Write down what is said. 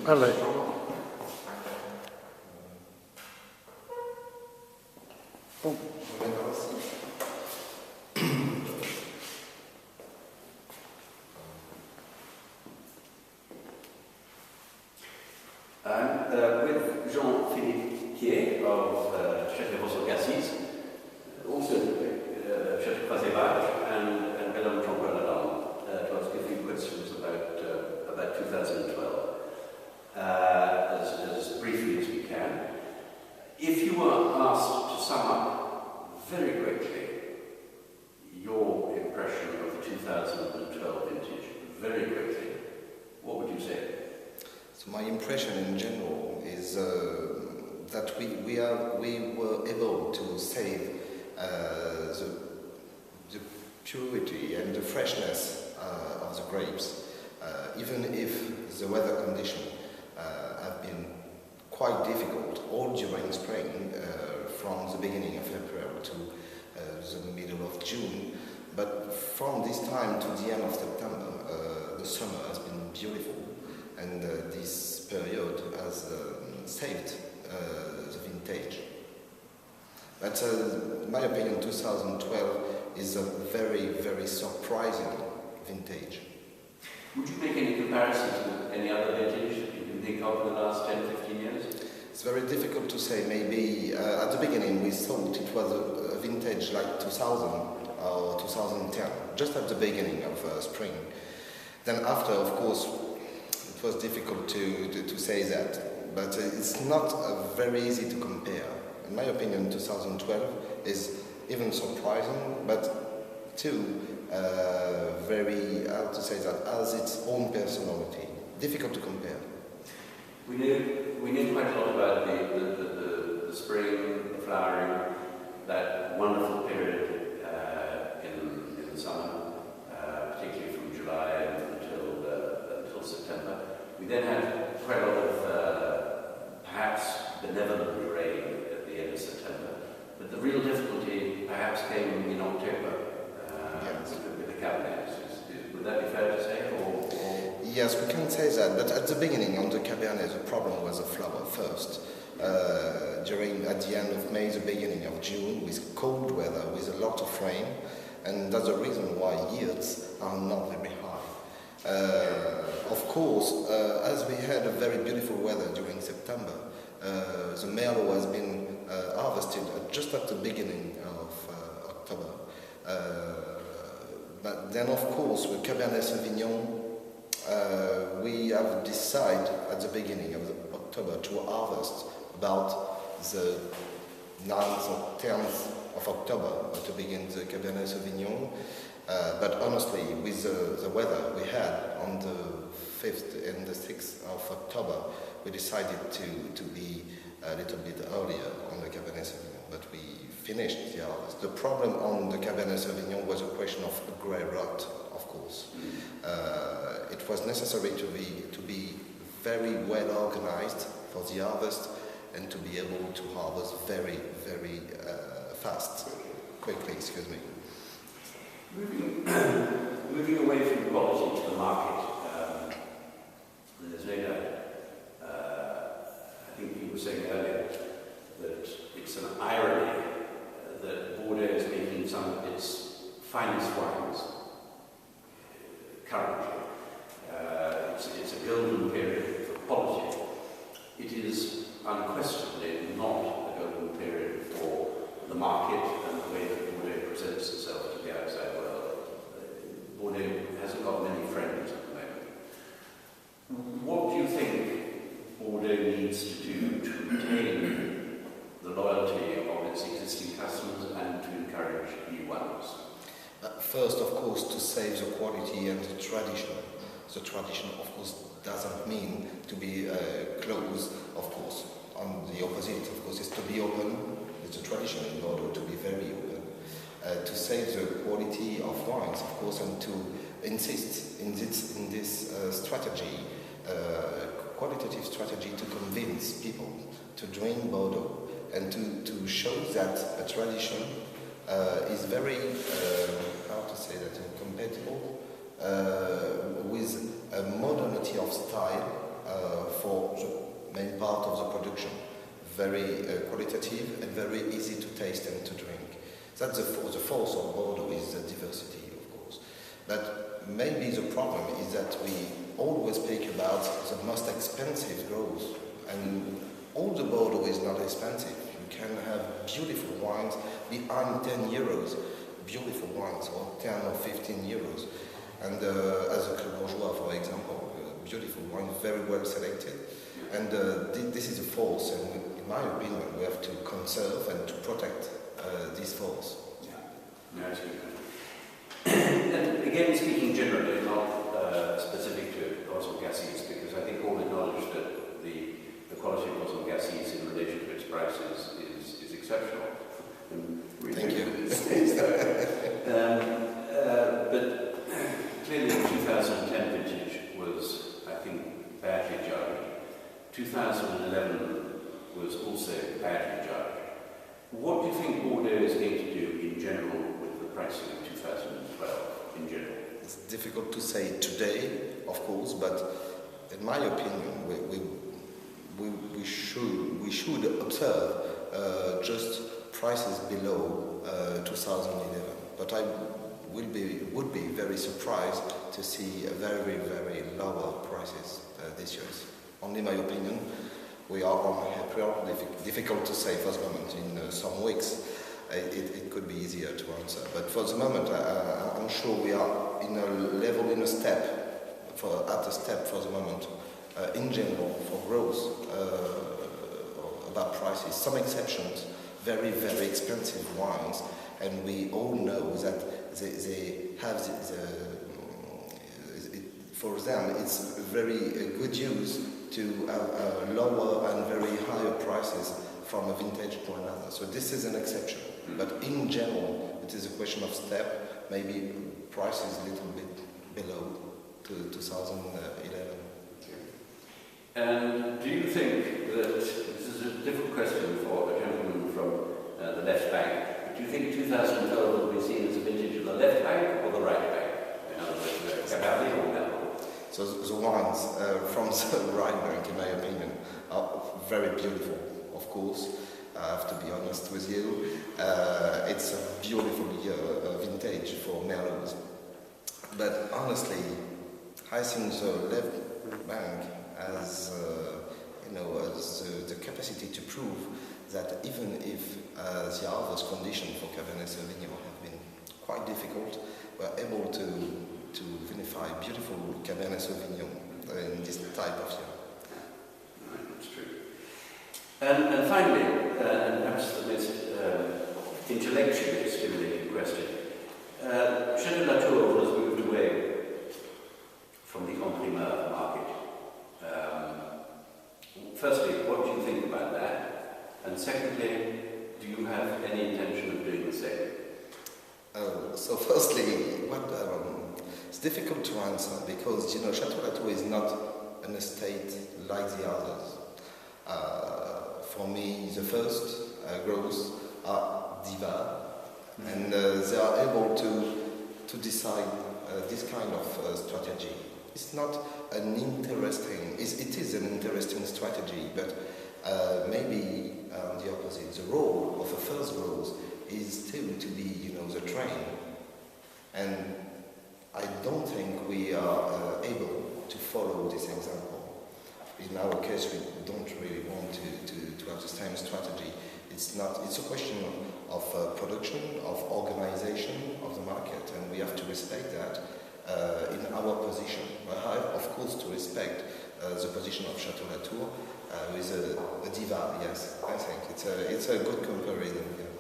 Allez. Bon. With Jean-Philippe Quire of Chateau Rauzan-Gassies, also Chateau Croizet Bages, and Madame to ask a few questions about 2012, as briefly as we can. If you were asked to sum up very quickly your impression of the 2012 vintage, very quickly, what would you say? So my impression in general is that we were able to save the purity and the freshness of the grapes, even if the weather conditions have been quite difficult all during spring, from the beginning of April to the middle of June. But from this time to the end of September, the summer has been beautiful. And this period has saved the vintage. But in my opinion, 2012 is a very, very surprising vintage. Would you make any comparisons with any other vintage you can think of in the last 10, 15 years? It's very difficult to say. Maybe at the beginning we thought it was a vintage like 2000 or 2010, just at the beginning of spring. Then after, of course, it was difficult to say that, but it's not very easy to compare. In my opinion, 2012 is even surprising, but too very, how to say that, has its own personality. Difficult to compare. We knew quite a lot about the spring, the flowering, that wonderful period in the summer, particularly from July until September. We then had quite a lot of perhaps benevolent rain at the end of September, but the real difficulty perhaps came in October with the Cabernets. Would that be fair to say? Or? Yes, we can say that, but at the beginning on the Cabernet the problem was the flower first. At the end of May, the beginning of June, with cold weather, with a lot of rain, and that's the reason why yields are not very high. Of course, as we had a very beautiful weather during September, the Merlot has been harvested just at the beginning of October. But then, of course, with Cabernet Sauvignon, we have decided at the beginning of October to harvest about the 9th or 10th of October to begin the Cabernet Sauvignon. But honestly, with the weather we had on the 5th and the 6th of October, we decided to be a little bit earlier on the Cabernet Sauvignon, but we finished the harvest. The problem on the Cabernet Sauvignon was a question of grey rot, of course. It was necessary to be very well organized for the harvest and to be able to harvest very, very quickly, excuse me. Moving away from quality to the market, there's no doubt, I think you were saying earlier, that it's an irony that Bordeaux is making some of its finest wines currently. It's a golden period for quality. It is unquestionably not a golden period for the market and the way that Bordeaux presents itself to the outside world. Bordeaux hasn't got many friends at the moment. What do you think Bordeaux needs to do to retain the loyalty of its existing customers and to encourage new ones? First, of course, to save the quality and the tradition. The tradition, of course, doesn't mean to be closed, of course. On the opposite, of course, is to be open. It's a tradition in order to be very open. To save the quality of wines, of course, and to insist in this strategy, qualitative strategy, to convince people to drink Bordeaux and to show that a tradition is very, how to say that, compatible with a modernity of style for production, very qualitative and very easy to taste and to drink. That's the force of Bordeaux is the diversity, of course. But maybe the problem is that we always speak about the most expensive growth, and all the Bordeaux is not expensive. You can have beautiful wines behind 10 euros, beautiful wines, or 10 or 15 euros. And as a Bourgeois, for example, beautiful wine, very well selected. And this is a force, and in my opinion, we have to conserve and to protect this force. Yeah, that's good. And again, speaking generally, not specific to Rauzan Gassies, because I think all acknowledge that the quality of Rauzan Gassies in relation to its prices is exceptional. Thank you. But clearly the 2010 vintage was, I think, badly judged. 2011 was also badly judged. What do you think Bordeaux is going to do in general with the pricing of 2012 in general? It's difficult to say today, of course, but in my opinion, we should observe just prices below 2011. But I would be very surprised to see a very, very lower prices this year. Only my opinion. We are on April. Difficult to say for the moment. In some weeks, it could be easier to answer. But for the moment, I'm sure we are in a level, in a step, at a step for the moment. In general, for growth, about prices. Some exceptions, very, very expensive wines, and we all know that they have for them it's very good use to have lower and very higher prices from a vintage to another. So this is an exception. But in general, it is a question of step, maybe prices a little bit below to 2011. And do you think that, this is a difficult question for a gentleman from the left bank, but do you think 2012 will be seen as a vintage of the left bank or the right bank? In other words, Cabernet or Merlot? So the wines from the right bank, in my opinion, are very beautiful, of course. I have to be honest with you. It's a beautiful vintage for Merlots. But honestly, I think the left bank has, the capacity to prove that even if the harvest conditions for Cabernet Sauvignon have been quite difficult, we're able to vinify beautiful Cabernet Sauvignon in this type of year. Right, that's true. And finally, and perhaps the most intellectually stimulating question, Chateau was moved away from the en-primeur market. Firstly, what do you think about that? And secondly, do you have any intention of doing the same? So firstly, it's difficult to answer because, Chateau Latour is not an estate like the others. For me, the first growers are diva, and they are able to decide this kind of strategy. It's not an interesting, it is an interesting strategy, but maybe the opposite. The role of a first growers is still to be, the train. And I don't think we are able to follow this example. In our case, we don't really want to have the same strategy. It's a question of production, of organization of the market, and we have to respect that in our position. We have, of course, to respect the position of Chateau Latour with a diva, yes. I think it's a good comparison here.